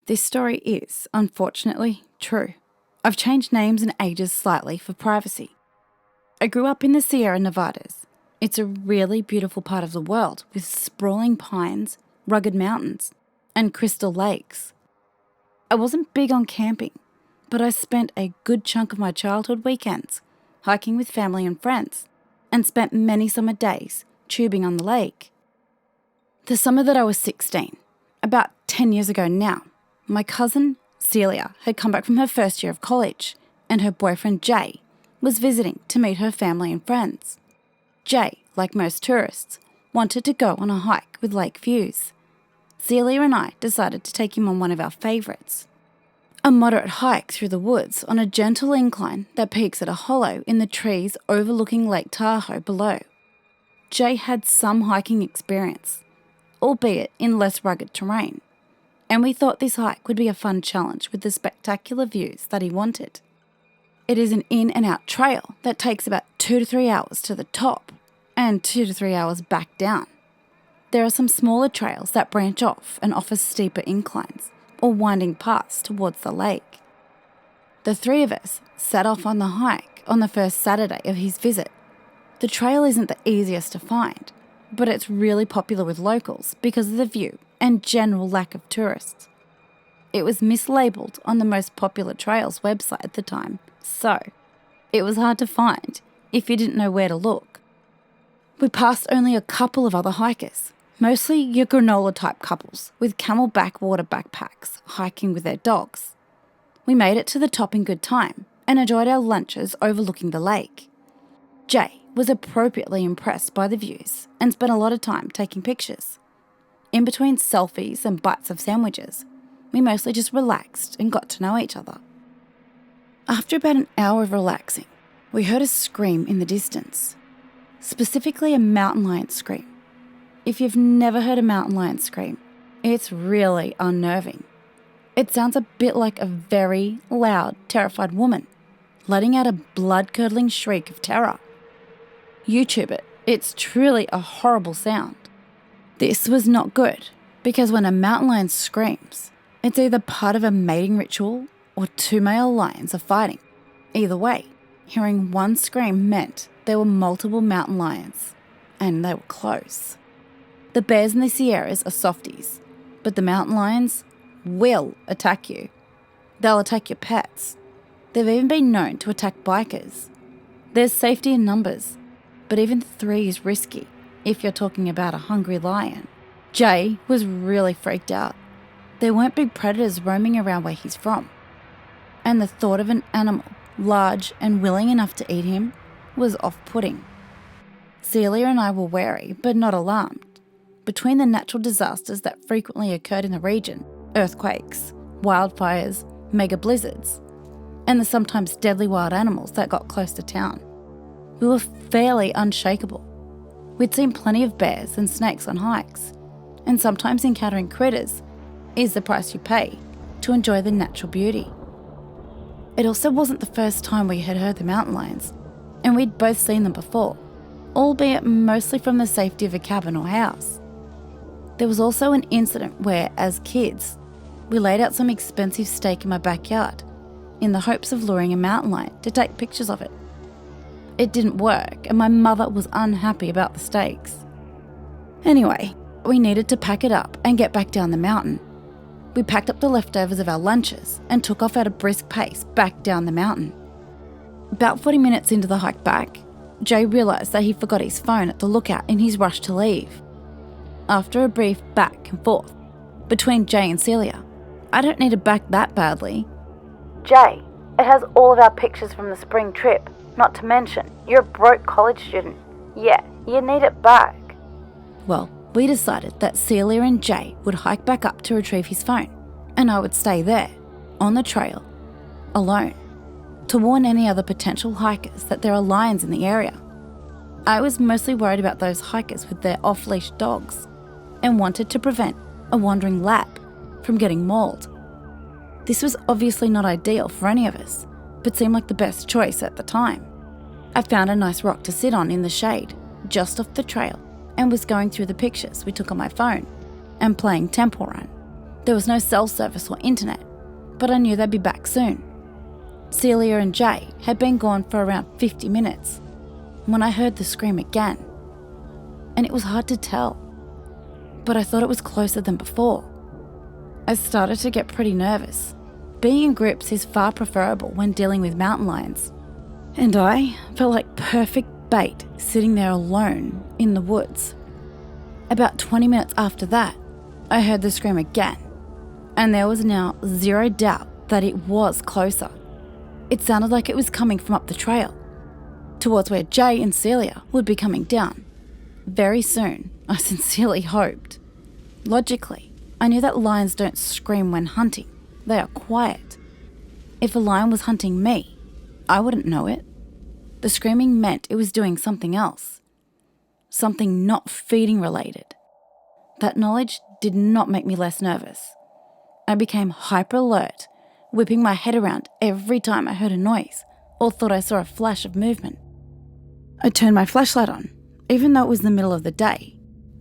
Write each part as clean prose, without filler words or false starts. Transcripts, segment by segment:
This story is, unfortunately, true. I've changed names and ages slightly for privacy. I grew up in the Sierra Nevadas. It's a really beautiful part of the world with sprawling pines, rugged mountains, and crystal lakes. I wasn't big on camping, but I spent a good chunk of my childhood weekends hiking with family and friends, and spent many summer days tubing on the lake. The summer that I was 16, about 10 years ago now, my cousin, Celia, had come back from her first year of college, and her boyfriend, Jay, was visiting to meet her family and friends. Jay, like most tourists, wanted to go on a hike with lake views. Celia and I decided to take him on one of our favourites, a moderate hike through the woods on a gentle incline that peaks at a hollow in the trees overlooking Lake Tahoe below. Jay had some hiking experience, albeit in less rugged terrain, and we thought this hike would be a fun challenge with the spectacular views that he wanted. It is an in and out trail that takes about 2 to 3 hours to the top and 2 to 3 hours back down. There are some smaller trails that branch off and offer steeper inclines or winding paths towards the lake. The three of us set off on the hike on the first Saturday of his visit. The trail isn't the easiest to find, but it's really popular with locals because of the view and general lack of tourists. It was mislabeled on the most popular trails website at the time, so it was hard to find if you didn't know where to look. We passed only a couple of other hikers, mostly your granola-type couples with camelback water backpacks hiking with their dogs. We made it to the top in good time and enjoyed our lunches overlooking the lake. Jay was appropriately impressed by the views and spent a lot of time taking pictures. In between selfies and bites of sandwiches, we mostly just relaxed and got to know each other. After about an hour of relaxing, we heard a scream in the distance, specifically a mountain lion scream. If you've never heard a mountain lion scream, it's really unnerving. It sounds a bit like a very loud, terrified woman, letting out a blood-curdling shriek of terror. YouTube it. It's truly a horrible sound. This was not good, because when a mountain lion screams, it's either part of a mating ritual or two male lions are fighting. Either way, hearing one scream meant there were multiple mountain lions, and they were close. The bears in the Sierras are softies, but the mountain lions will attack you. They'll attack your pets. They've even been known to attack bikers. There's safety in numbers, but even 3 is risky if you're talking about a hungry lion. Jay was really freaked out. There weren't big predators roaming around where he's from, and the thought of an animal large and willing enough to eat him was off-putting. Celia and I were wary, but not alarmed. Between the natural disasters that frequently occurred in the region, earthquakes, wildfires, mega blizzards, and the sometimes deadly wild animals that got close to town, we were fairly unshakable. We'd seen plenty of bears and snakes on hikes, and sometimes encountering critters is the price you pay to enjoy the natural beauty. It also wasn't the first time we had heard the mountain lions, and we'd both seen them before, albeit mostly from the safety of a cabin or house. There was also an incident where, as kids, we laid out some expensive steak in my backyard in the hopes of luring a mountain lion to take pictures of it. It didn't work, and my mother was unhappy about the steaks. Anyway, we needed to pack it up and get back down the mountain. We packed up the leftovers of our lunches and took off at a brisk pace back down the mountain. About 40 minutes into the hike back, Jay realised that he forgot his phone at the lookout in his rush to leave. After a brief back and forth between Jay and Celia, I don't need it back that badly. Jay, it has all of our pictures from the spring trip, not to mention you're a broke college student. Yeah, you need it back. Well, we decided that Celia and Jay would hike back up to retrieve his phone, and I would stay there, on the trail, alone, to warn any other potential hikers that there are lions in the area. I was mostly worried about those hikers with their off-leash dogs, and wanted to prevent a wandering lap from getting mauled. This was obviously not ideal for any of us, but seemed like the best choice at the time. I found a nice rock to sit on in the shade, just off the trail, and was going through the pictures we took on my phone and playing Temple Run, There was no cell service or internet, but I knew they'd be back soon. Celia and Jay had been gone for around 50 minutes when I heard the scream again. And it was hard to tell, but I thought it was closer than before. I started to get pretty nervous. Being in groups is far preferable when dealing with mountain lions, and I felt like perfect bait sitting there alone in the woods. About 20 minutes after that, I heard the scream again, and there was now zero doubt that it was closer. It sounded like it was coming from up the trail, towards where Jay and Celia would be coming down. Very soon, I sincerely hoped. Logically, I knew that lions don't scream when hunting. They are quiet. If a lion was hunting me, I wouldn't know it. The screaming meant it was doing something else. Something not feeding related. That knowledge did not make me less nervous. I became hyper alert, whipping my head around every time I heard a noise or thought I saw a flash of movement. I turned my flashlight on, even though it was the middle of the day.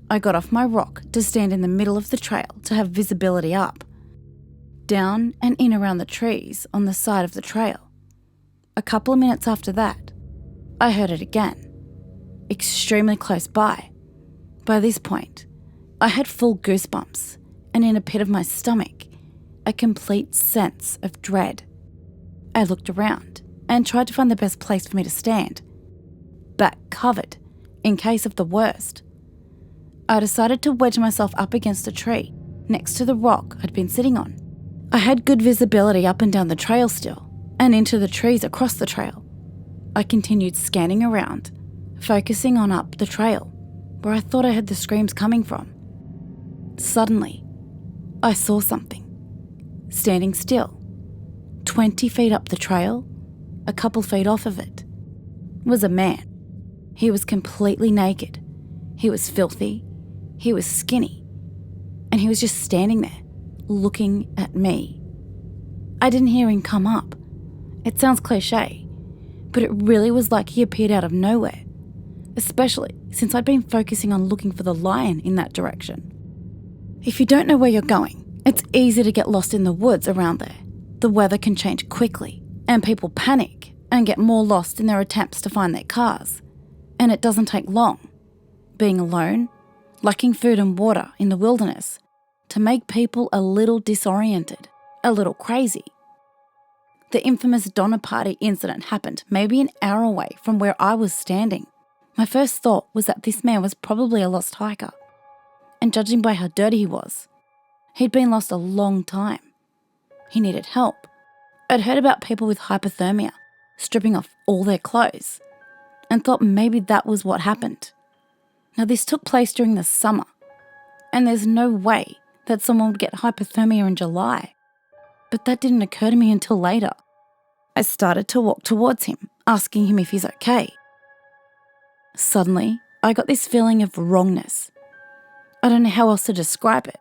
I got off my rock to stand in the middle of the trail to have visibility up, down and in around the trees on the side of the trail. A couple of minutes after that, I heard it again, extremely close by. By this point, I had full goosebumps and in a pit of my stomach, a complete sense of dread. I looked around and tried to find the best place for me to stand, back covered in case of the worst. I decided to wedge myself up against a tree next to the rock I'd been sitting on. I had good visibility up and down the trail still, and into the trees across the trail. I continued scanning around, focusing on up the trail, where I thought I heard the screams coming from. Suddenly, I saw something, standing still, 20 feet up the trail, a couple feet off of it, was a man. He was completely naked. He was filthy. He was skinny. And he was just standing there, looking at me. I didn't hear him come up. It sounds cliche, but it really was like he appeared out of nowhere, especially since I'd been focusing on looking for the lion in that direction. If you don't know where you're going, it's easy to get lost in the woods around there. The weather can change quickly, and people panic and get more lost in their attempts to find their cars. And it doesn't take long, being alone, lacking food and water in the wilderness, to make people a little disoriented, a little crazy. The infamous Donner Party incident happened maybe an hour away from where I was standing. My first thought was that this man was probably a lost hiker. And judging by how dirty he was, he'd been lost a long time. He needed help. I'd heard about people with hypothermia stripping off all their clothes and thought maybe that was what happened. Now this took place during the summer, and there's no way that someone would get hypothermia in July. But that didn't occur to me until later. I started to walk towards him, asking him if he's okay. Suddenly, I got this feeling of wrongness. I don't know how else to describe it,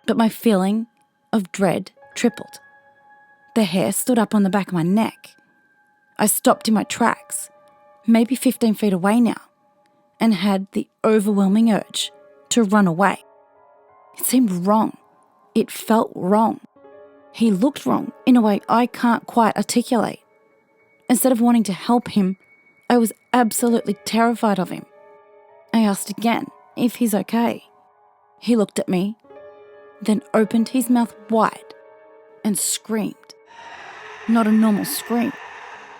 but my feeling of dread tripled. The hair stood up on the back of my neck. I stopped in my tracks, maybe 15 feet away now, and had the overwhelming urge to run away. It seemed wrong. It felt wrong. He looked wrong in a way I can't quite articulate. Instead of wanting to help him, I was absolutely terrified of him. I asked again if he's okay. He looked at me, then opened his mouth wide and screamed. Not a normal scream.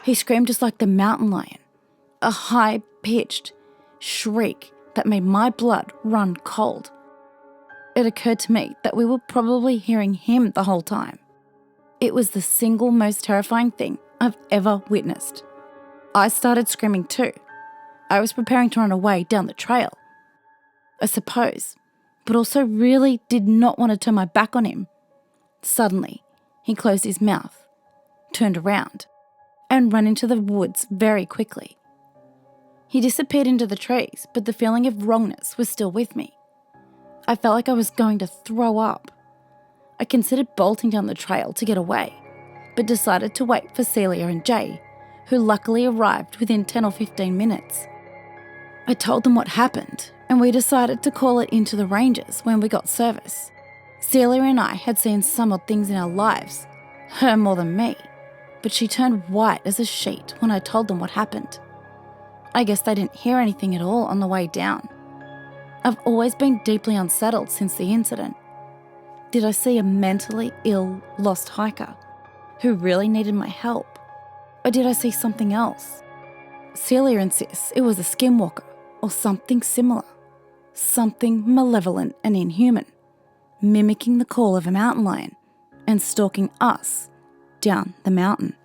He screamed just like the mountain lion, a high-pitched shriek that made my blood run cold. It occurred to me that we were probably hearing him the whole time. It was the single most terrifying thing I've ever witnessed. I started screaming too. I was preparing to run away down the trail, I suppose, but also really did not want to turn my back on him. Suddenly, he closed his mouth, turned around, and ran into the woods very quickly. He disappeared into the trees, but the feeling of wrongness was still with me. I felt like I was going to throw up. I considered bolting down the trail to get away, but decided to wait for Celia and Jay, who luckily arrived within 10 or 15 minutes. I told them what happened, and we decided to call it into the rangers when we got service. Celia and I had seen some odd things in our lives, her more than me, but she turned white as a sheet when I told them what happened. I guess they didn't hear anything at all on the way down. I've always been deeply unsettled since the incident. Did I see a mentally ill, lost hiker who really needed my help? Or did I see something else? Celia insists it was a skinwalker or something similar, something malevolent and inhuman, mimicking the call of a mountain lion and stalking us down the mountain.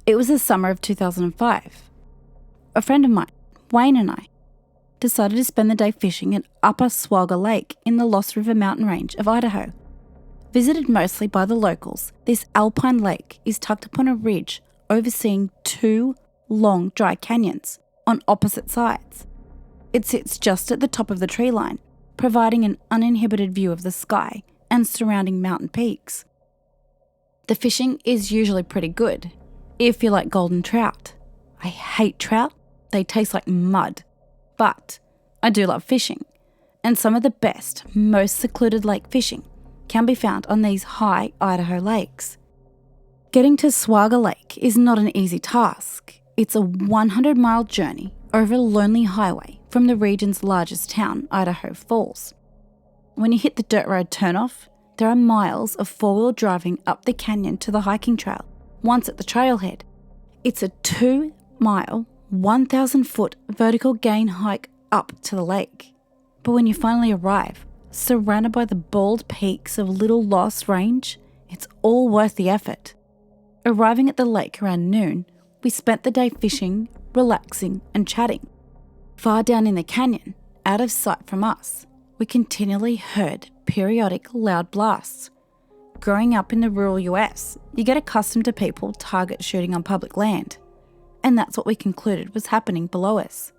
It was the summer of 2005. A friend of mine, Wayne, and I decided to spend the day fishing at Upper Swagger Lake in the Lost River mountain range of Idaho. Visited mostly by the locals, this alpine lake is tucked upon a ridge overseeing two long dry canyons on opposite sides. It sits just at the top of the tree line, providing an uninhibited view of the sky and surrounding mountain peaks. The fishing is usually pretty good, if you like golden trout. I hate trout, they taste like mud. But I do love fishing, and some of the best, most secluded lake fishing can be found on these high Idaho lakes. Getting to Swagger Lake is not an easy task. It's a 100-mile journey over a lonely highway from the region's largest town, Idaho Falls. When you hit the dirt road turnoff, there are miles of four-wheel driving up the canyon to the hiking trail. Once at the trailhead, it's a 2-mile, 1,000-foot vertical gain hike up to the lake. But when you finally arrive, surrounded by the bald peaks of Little Lost Range, it's all worth the effort. Arriving at the lake around noon, we spent the day fishing, relaxing and chatting. Far down in the canyon, out of sight from us, we continually heard periodic loud blasts. Growing up in the rural US, you get accustomed to people target shooting on public land, and that's what we concluded was happening below us.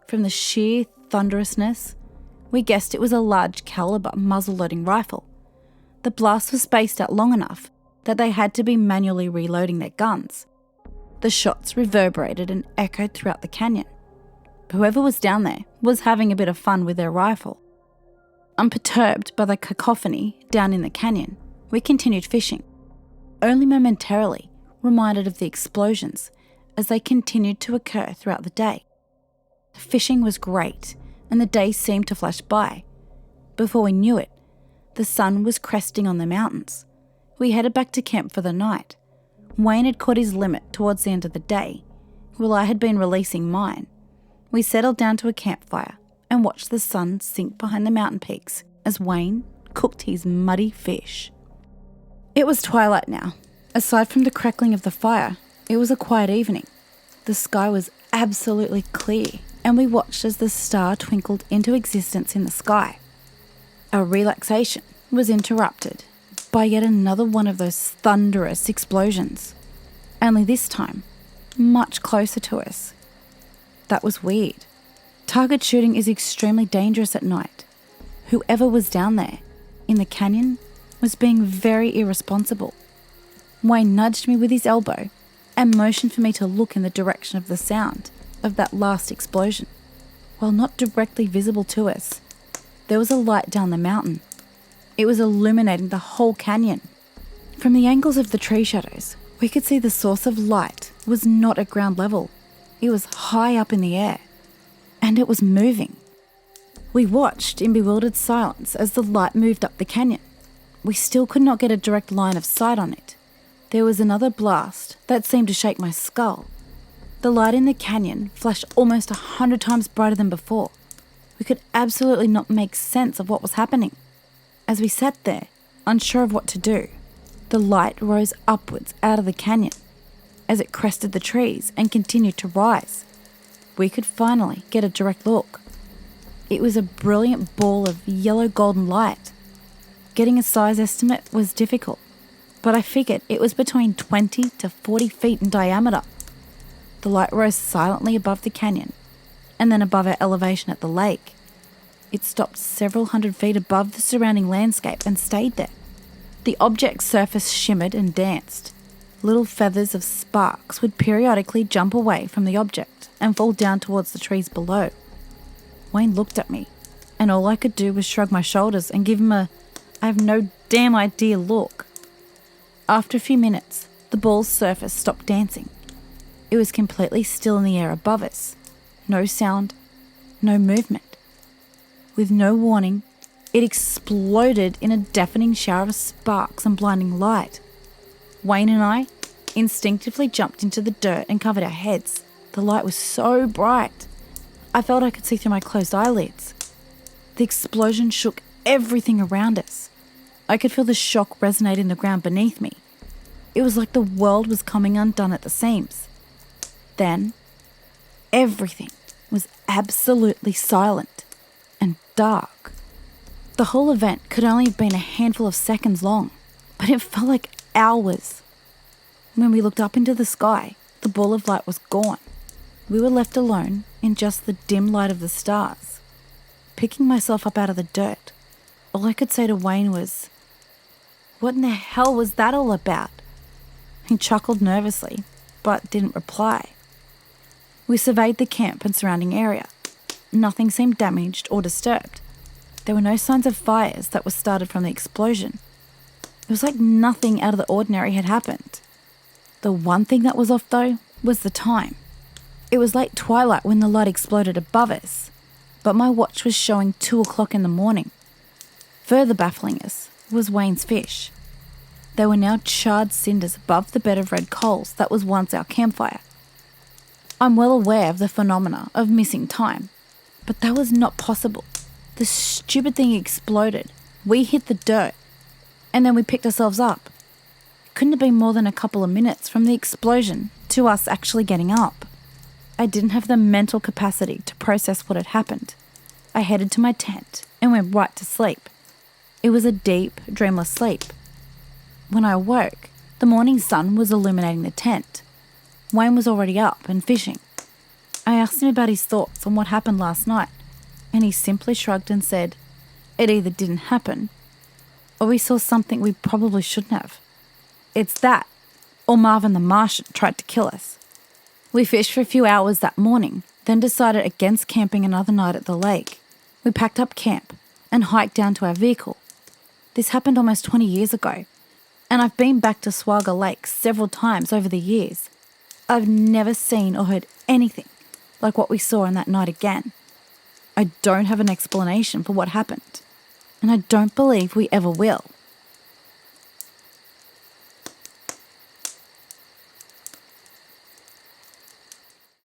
From the sheer thunderousness, we guessed it was a large caliber muzzle-loading rifle. The blast was spaced out long enough that they had to be manually reloading their guns. The shots reverberated and echoed throughout the canyon. Whoever was down there was having a bit of fun with their rifle. Unperturbed by the cacophony down in the canyon, we continued fishing, only momentarily reminded of the explosions as they continued to occur throughout the day. The fishing was great, and the day seemed to flash by. Before we knew it, the sun was cresting on the mountains. We headed back to camp for the night. Wayne had caught his limit towards the end of the day, while I had been releasing mine. We settled down to a campfire and watched the sun sink behind the mountain peaks as Wayne cooked his muddy fish. It was twilight now. Aside from the crackling of the fire, it was a quiet evening. The sky was absolutely clear, and we watched as the star twinkled into existence in the sky. Our relaxation was interrupted by yet another one of those thunderous explosions, only this time much closer to us. That was weird. Target shooting is extremely dangerous at night. Whoever was down there, in the canyon, was being very irresponsible. Wayne nudged me with his elbow and motioned for me to look in the direction of the sound of that last explosion. While not directly visible to us, there was a light down the mountain. It was illuminating the whole canyon. From the angles of the tree shadows, we could see the source of light was not at ground level. It was high up in the air, and it was moving. We watched in bewildered silence as the light moved up the canyon. We still could not get a direct line of sight on it. There was another blast that seemed to shake my skull. The light in the canyon flashed almost 100 times brighter than before. We could absolutely not make sense of what was happening. As we sat there, unsure of what to do, the light rose upwards out of the canyon. As it crested the trees and continued to rise, we could finally get a direct look. It was a brilliant ball of yellow golden light. Getting a size estimate was difficult, but I figured it was between 20 to 40 feet in diameter. The light rose silently above the canyon, and then above our elevation at the lake. It stopped several hundred feet above the surrounding landscape and stayed there. The object's surface shimmered and danced. little feathers of sparks would periodically jump away from the object and fall down towards the trees below. Wayne looked at me, and all I could do was shrug my shoulders and give him a "I have no damn idea" look. After a few minutes, the ball's surface stopped dancing. It was completely still in the air above us. No sound, no movement. With no warning, it exploded in a deafening shower of sparks and blinding light. Wayne and I instinctively jumped into the dirt and covered our heads. The light was so bright. I felt I could see through my closed eyelids. The explosion shook everything around us. I could feel the shock resonate in the ground beneath me. It was like the world was coming undone at the seams. Then, everything was absolutely silent and dark. The whole event could only have been a handful of seconds long, but it felt like hours. When we looked up into the sky, the ball of light was gone. We were left alone in just the dim light of the stars. Picking myself up out of the dirt, all I could say to Wayne was, "What in the hell was that all about?" He chuckled nervously, but didn't reply. We surveyed the camp and surrounding area. Nothing seemed damaged or disturbed. There were no signs of fires that were started from the explosion. It was like nothing out of the ordinary had happened. The one thing that was off, though, was the time. It was late twilight when the light exploded above us, but my watch was showing 2 o'clock in the morning. Further baffling us was Wayne's fish. They were now charred cinders above the bed of red coals that was once our campfire. I'm well aware of the phenomena of missing time, but that was not possible. The stupid thing exploded, we hit the dirt, and then we picked ourselves up. It couldn't have been more than a couple of minutes from the explosion to us actually getting up. I didn't have the mental capacity to process what had happened. I headed to my tent and went right to sleep. It was a deep, dreamless sleep. When I awoke, the morning sun was illuminating the tent. Wayne was already up and fishing. I asked him about his thoughts on what happened last night, and he simply shrugged and said, "It either didn't happen, or we saw something we probably shouldn't have. It's that, or Marvin the Martian tried to kill us." We fished for a few hours that morning, then decided against camping another night at the lake. We packed up camp and hiked down to our vehicle. This happened almost 20 years ago, and I've been back to Swagger Lake several times over the years. I've never seen or heard anything like what we saw on that night again. I don't have an explanation for what happened, and I don't believe we ever will.